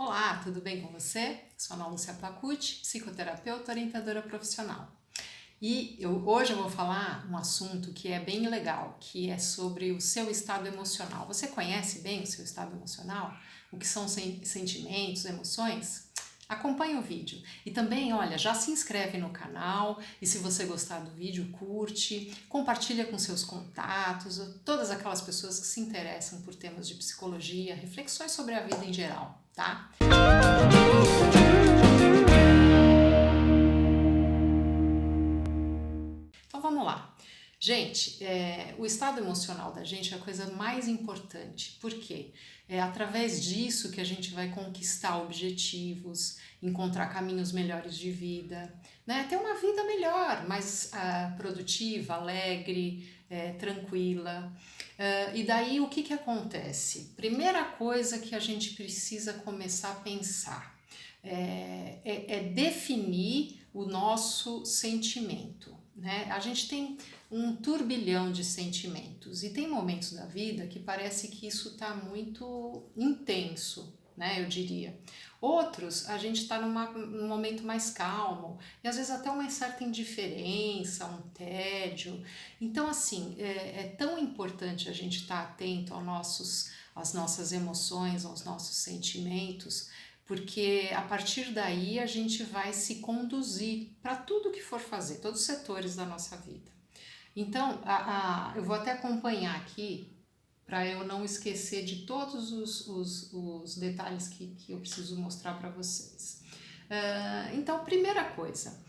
Olá, tudo bem com você? Sou Ana Lúcia Placucci, psicoterapeuta orientadora profissional. Hoje eu vou falar um assunto que é bem legal, que é sobre o seu estado emocional. Você conhece bem o seu estado emocional? O que são sentimentos, emoções? Acompanhe o vídeo. E também, olha, já se inscreve no canal e se você gostar do vídeo, curte, compartilha com seus contatos, todas aquelas pessoas que se interessam por temas de psicologia, reflexões sobre a vida em geral, tá? Então vamos lá. Gente, o estado emocional da gente é a coisa mais importante, porque é através disso que a gente vai conquistar objetivos, encontrar caminhos melhores de vida, né? Ter uma vida melhor, mais produtiva, alegre, tranquila. E daí o que acontece? Primeira coisa que a gente precisa começar a pensar é definir o nosso sentimento. Né? A gente tem um turbilhão de sentimentos e tem momentos da vida que parece que isso está muito intenso, né? Eu diria. Outros, a gente está num momento mais calmo e às vezes até uma certa indiferença, um tédio. Então, assim, é tão importante a gente estar atento às nossas emoções, aos nossos sentimentos, porque a partir daí a gente vai se conduzir para tudo que for fazer, todos os setores da nossa vida. Então, eu vou até acompanhar aqui para eu não esquecer de todos os detalhes que eu preciso mostrar para vocês. Então, primeira coisa,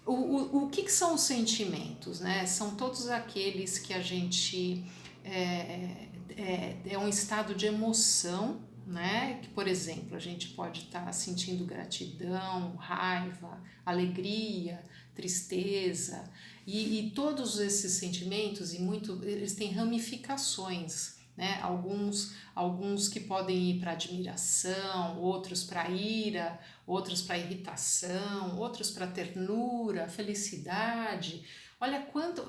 o que são os sentimentos? Né? São todos aqueles que a gente é um estado de emoção, né? Que, por exemplo, a gente pode estar sentindo gratidão, raiva, alegria, tristeza, e todos esses sentimentos, eles têm ramificações. Né? Alguns que podem ir para admiração, outros para ira, outros para irritação, outros para ternura, felicidade. Olha quanto.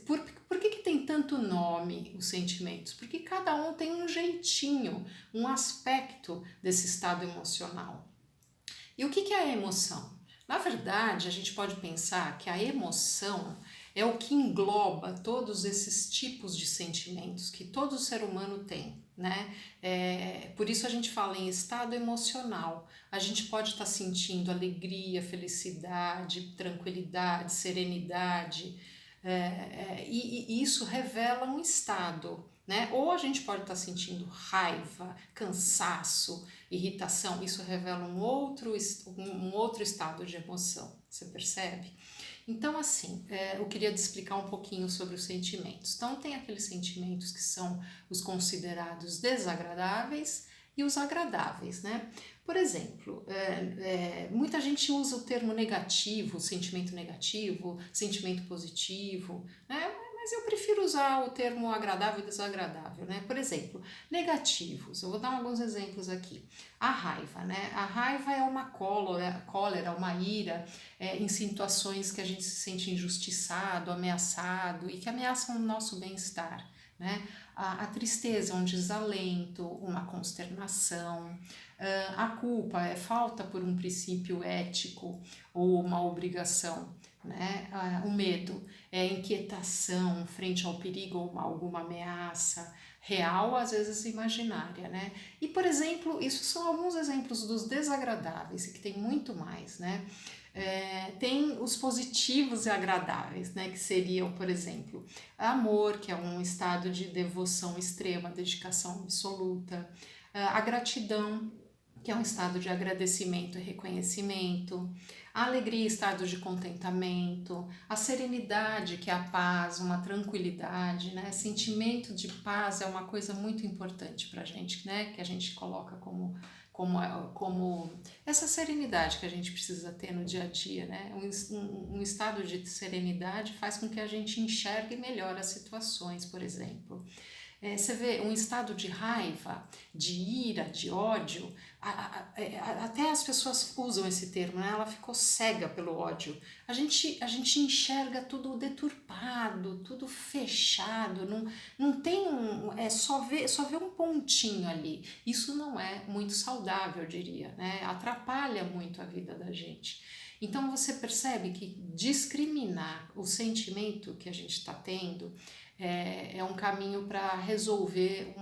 Por que tem tanto nome os sentimentos? Porque cada um tem um jeitinho, um aspecto desse estado emocional. E o que é a emoção? Na verdade, a gente pode pensar que a emoção é o que engloba todos esses tipos de sentimentos que todo ser humano tem, né? Por isso a gente fala em estado emocional. A gente pode estar sentindo alegria, felicidade, tranquilidade, serenidade, e isso revela um estado. Né? Ou a gente pode estar sentindo raiva, cansaço, irritação, isso revela um outro estado de emoção, você percebe? Então, assim, eu queria te explicar um pouquinho sobre os sentimentos. Então, tem aqueles sentimentos que são os considerados desagradáveis e os agradáveis, né? Por exemplo, muita gente usa o termo negativo, sentimento negativo, sentimento positivo, né? Mas eu prefiro usar o termo agradável e desagradável, né? Por exemplo, negativos, eu vou dar alguns exemplos aqui. A raiva, né? A raiva é uma cólera, uma ira em situações que a gente se sente injustiçado, ameaçado e que ameaçam o nosso bem-estar. Né? A tristeza é um desalento, uma consternação. A culpa é falta por um princípio ético ou uma obrigação. Né? O medo é inquietação frente ao perigo ou alguma ameaça real, às vezes imaginária. Né? E, por exemplo, isso são alguns exemplos dos desagradáveis, e que tem muito mais. Né? Tem os positivos e agradáveis, né, que seriam, por exemplo, amor, que é um estado de devoção extrema, dedicação absoluta, a gratidão, que é um estado de agradecimento e reconhecimento, a alegria, estado de contentamento, a serenidade, que é a paz, uma tranquilidade, né? Sentimento de paz é uma coisa muito importante para a gente, né? Que a gente coloca como essa serenidade que a gente precisa ter no dia a dia, né? Um estado de serenidade faz com que a gente enxergue melhor as situações, por exemplo. Você vê um estado de raiva, de ira, de ódio, até as pessoas usam esse termo, né? Ela ficou cega pelo ódio. A gente enxerga tudo deturpado, tudo fechado, não tem só vê um pontinho ali. Isso não é muito saudável, eu diria, né? Atrapalha muito a vida da gente. Então você percebe que discriminar o sentimento que a gente está tendo é um caminho para resolver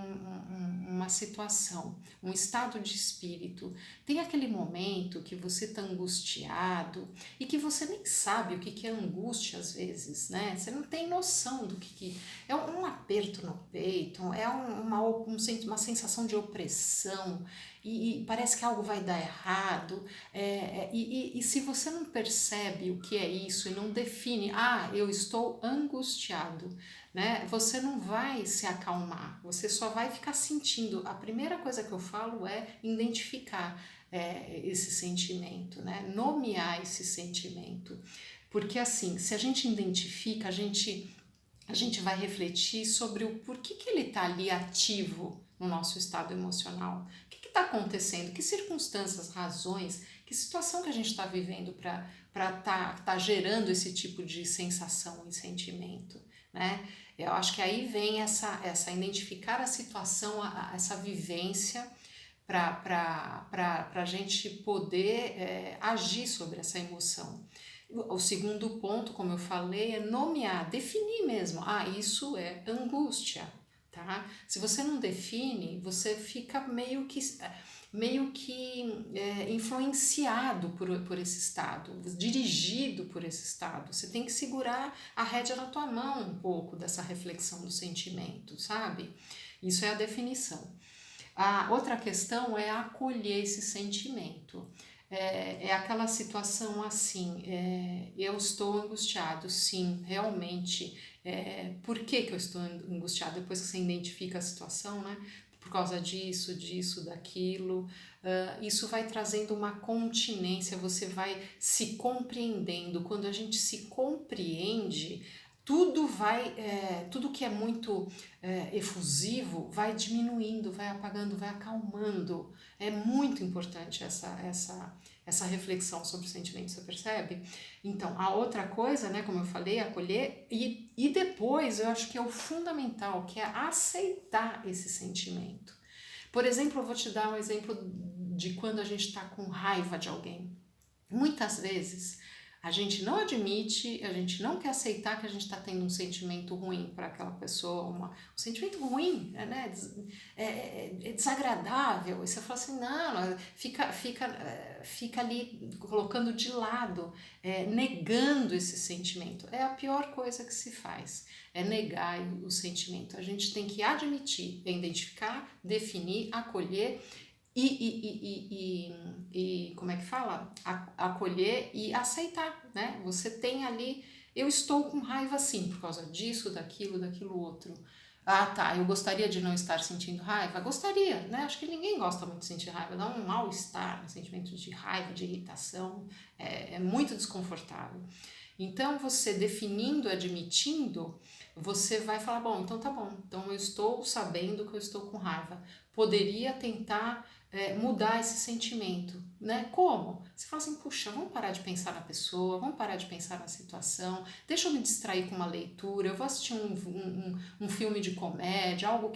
uma situação, um estado de espírito. Tem aquele momento que você está angustiado e que você nem sabe o que é angústia às vezes, né? Você não tem noção do que é um aperto no peito, é uma sensação de opressão e parece que algo vai dar errado. E se você não percebe o que é isso e não define, eu estou angustiado, né? Você não vai se acalmar, você só vai ficar sentindo. A primeira coisa que eu falo é identificar esse sentimento, né? Nomear esse sentimento. Porque assim, se a gente identifica, a gente vai refletir sobre o porquê que ele está ali ativo no nosso estado emocional. O que está acontecendo? Que circunstâncias, razões, que situação que a gente está vivendo para tá gerando esse tipo de sensação e sentimento, né? Eu acho que aí vem essa identificar a situação, essa vivência para a gente poder agir sobre essa emoção. O segundo ponto, como eu falei, é nomear, definir mesmo. Isso é angústia, tá? Se você não define, você fica meio que influenciado por esse estado, dirigido por esse estado. Você tem que segurar a rédea na tua mão um pouco dessa reflexão do sentimento, sabe? Isso é a definição. A outra questão é acolher esse sentimento. É aquela situação assim, eu estou angustiado, sim, realmente. Por que eu estou angustiado? Depois que você identifica a situação, né? Por causa disso, daquilo. Isso vai trazendo uma continência, você vai se compreendendo. Quando a gente se compreende, tudo que é muito efusivo vai diminuindo, vai apagando, vai acalmando. É muito importante essa reflexão sobre o sentimento, você percebe? Então, a outra coisa, né, como eu falei, acolher e depois eu acho que é o fundamental, que é aceitar esse sentimento. Por exemplo, eu vou te dar um exemplo de quando a gente está com raiva de alguém. Muitas vezes a gente não admite, a gente não quer aceitar que a gente está tendo um sentimento ruim para aquela pessoa, um sentimento ruim, né? É desagradável. E você fala assim, não, fica ali colocando de lado, negando esse sentimento. É a pior coisa que se faz, é negar o sentimento. A gente tem que admitir, identificar, definir, acolher e como é que fala? Acolher e aceitar, né? Você tem ali, eu estou com raiva sim, por causa disso, daquilo outro. Tá, eu gostaria de não estar sentindo raiva? Gostaria, né? Acho que ninguém gosta muito de sentir raiva, dá um mal-estar, um sentimento de raiva, de irritação, é muito desconfortável. Então, você definindo, admitindo, você vai falar, bom, então eu estou sabendo que eu estou com raiva. Poderia tentar mudar esse sentimento, né? Como? Você fala assim, puxa, vamos parar de pensar na pessoa, vamos parar de pensar na situação, deixa eu me distrair com uma leitura, eu vou assistir um filme de comédia, algo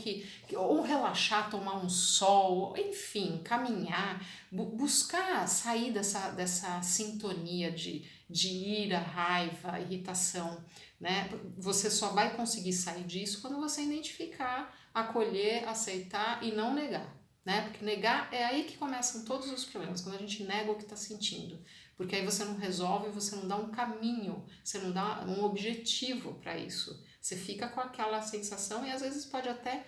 ou relaxar, tomar um sol, enfim, caminhar, buscar sair dessa sintonia de ira, raiva, irritação, né? Você só vai conseguir sair disso quando você identificar, acolher, aceitar e não negar, né? Porque negar é aí que começam todos os problemas, quando a gente nega o que está sentindo, porque aí você não resolve, você não dá um caminho, você não dá um objetivo para isso, você fica com aquela sensação e às vezes pode até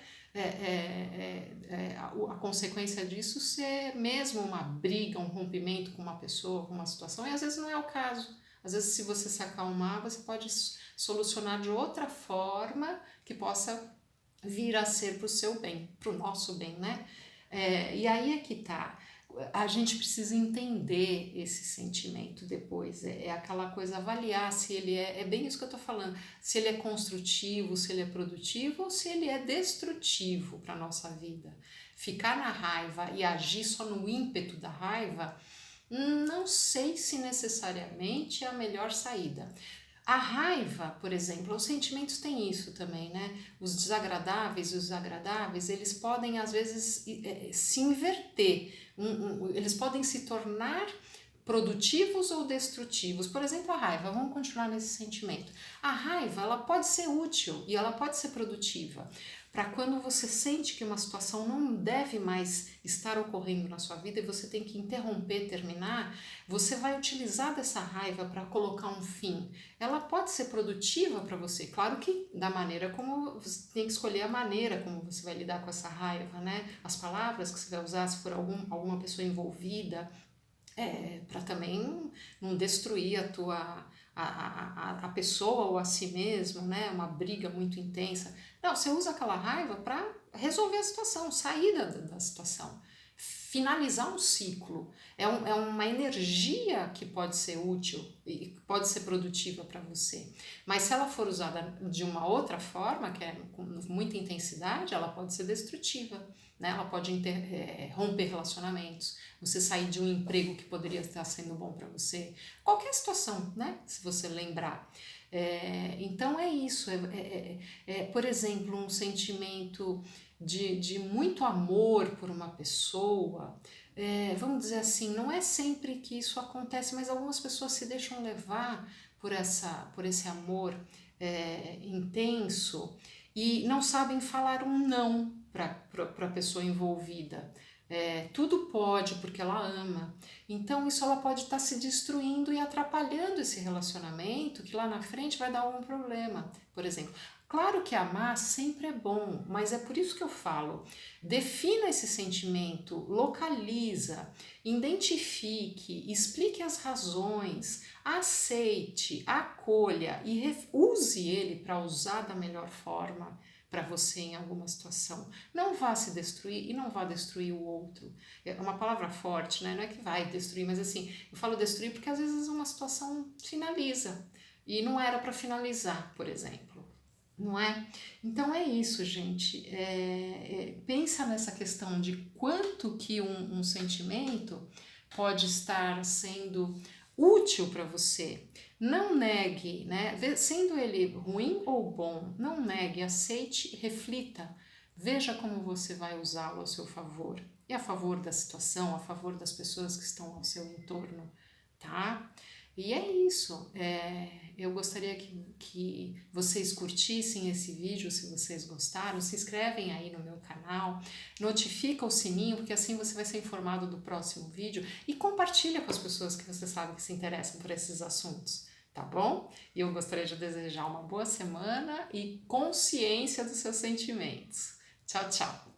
a consequência disso ser mesmo uma briga, um rompimento com uma pessoa, com uma situação, e às vezes não é o caso. Às vezes, se você se acalmar, você pode solucionar de outra forma que possa vir a ser para o seu bem, para o nosso bem, né? E aí é que tá. a gente precisa entender esse sentimento depois, é aquela coisa, avaliar se ele é bem isso que eu tô falando, se ele é construtivo, se ele é produtivo ou se ele é destrutivo para nossa vida. Ficar na raiva e agir só no ímpeto da raiva, não sei se necessariamente é a melhor saída. A raiva, por exemplo, os sentimentos têm isso também, né? Os desagradáveis e os agradáveis, eles podem às vezes se inverter, eles podem se tornar produtivos ou destrutivos. Por exemplo, a raiva, vamos continuar nesse sentimento. A raiva, ela pode ser útil e ela pode ser produtiva. Para quando você sente que uma situação não deve mais estar ocorrendo na sua vida e você tem que interromper, terminar, você vai utilizar dessa raiva para colocar um fim. Ela pode ser produtiva para você, claro que da maneira como você tem que escolher a maneira como você vai lidar com essa raiva, né? As palavras que você vai usar, se for alguma pessoa envolvida, para também não destruir a pessoa ou a si mesma, né? Uma briga muito intensa. Não, você usa aquela raiva para resolver a situação, sair da situação, finalizar um ciclo. É uma energia que pode ser útil e pode ser produtiva para você. Mas se ela for usada de uma outra forma, que é com muita intensidade, ela pode ser destrutiva, né? Ela pode romper relacionamentos, você sair de um emprego que poderia estar sendo bom para você. Qualquer situação, né? Se você lembrar. Então é isso, por exemplo, um sentimento de muito amor por uma pessoa, vamos dizer assim, não é sempre que isso acontece, mas algumas pessoas se deixam levar por esse amor intenso e não sabem falar um não para a pessoa envolvida. Tudo pode porque ela ama, então isso ela pode estar se destruindo e atrapalhando esse relacionamento que lá na frente vai dar algum problema, por exemplo. Claro que amar sempre é bom, mas é por isso que eu falo, defina esse sentimento, localiza, identifique, explique as razões, aceite, acolha e use ele para usar da melhor forma para você em alguma situação. Não vá se destruir e não vá destruir o outro. É uma palavra forte, né? Não é que vai destruir, mas assim, eu falo destruir porque às vezes uma situação finaliza e não era para finalizar, por exemplo. Não é? Então é isso, gente. Pensa nessa questão de quanto que um sentimento pode estar sendo útil para você. Não negue, né? Sendo ele ruim ou bom, não negue, aceite, reflita. Veja como você vai usá-lo ao seu favor. E a favor da situação, a favor das pessoas que estão ao seu entorno, tá? E é isso. Eu gostaria que vocês curtissem esse vídeo, se vocês gostaram, se inscrevem aí no meu canal, notifica o sininho, porque assim você vai ser informado do próximo vídeo e compartilha com as pessoas que você sabe que se interessam por esses assuntos, tá bom? E eu gostaria de desejar uma boa semana e consciência dos seus sentimentos. Tchau, tchau!